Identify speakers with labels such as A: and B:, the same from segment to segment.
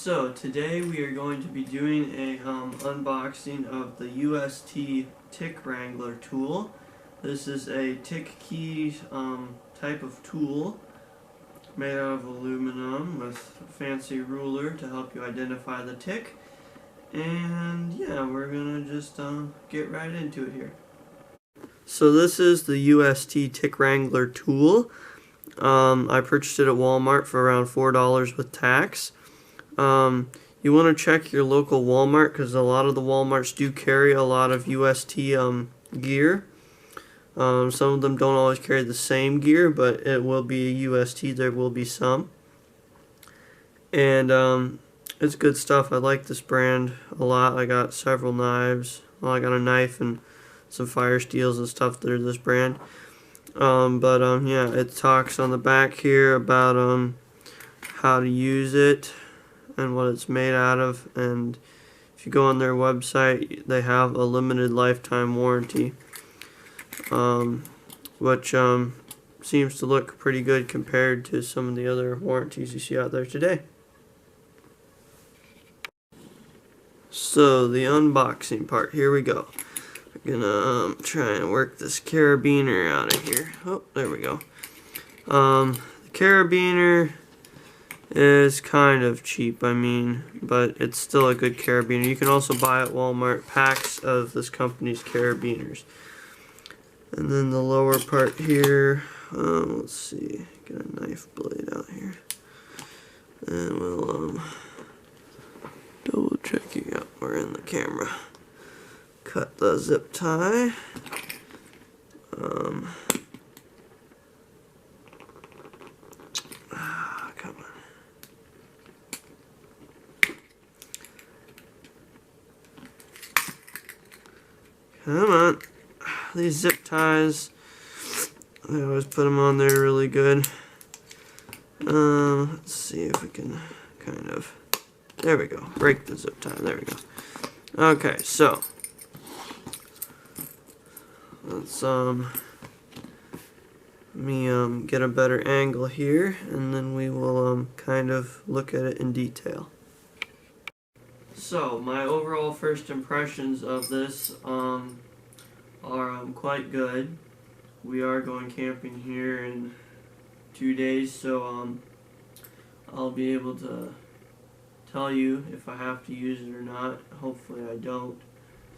A: So today we are going to be doing a unboxing of the UST Tick Wrangler Tool. This is a tick key type of tool made out of aluminum with a fancy ruler to help you identify the tick. And yeah, we're gonna just get right into it here. So this is the UST Tick Wrangler Tool. I purchased it at Walmart for around $4 with tax. You want to check your local Walmart because a lot of the Walmarts do carry a lot of UST gear. Some of them don't always carry the same gear, but it will be a UST. There will be some. And it's good stuff. I like this brand a lot. I got several knives. Well, I got a knife and some fire steels and stuff that are this brand. Yeah, it talks on the back here about how to use it and what it's made out of, and if you go on their website they have a limited lifetime warranty, which seems to look pretty good compared to some of the other warranties you see out there today. So the unboxing part, here we go. I'm gonna try and work this carabiner out of here. Oh, there we go. The carabiner is kind of cheap, but it's still a good carabiner. You can also buy at Walmart packs of this company's carabiners. And then the lower part here, let's see, get a knife blade out here. And we'll double checking out, we're in the camera. Cut the zip tie. Come on. Come on. These zip ties, I always put them on there really good. Let's see if we can kind of, there we go, break the zip tie, there we go. Okay, so let's get a better angle here, and then we will kind of look at it in detail. So my overall first impressions of this are quite good. We are going camping here in 2 days, so I'll be able to tell you if I have to use it or not. Hopefully I don't.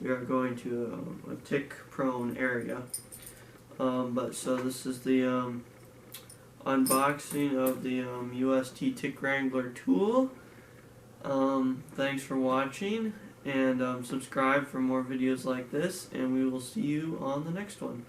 A: We are going to a tick-prone area. So this is the unboxing of the UST Tick Wrangler Tool. Thanks for watching, and subscribe for more videos like this, and we will see you on the next one.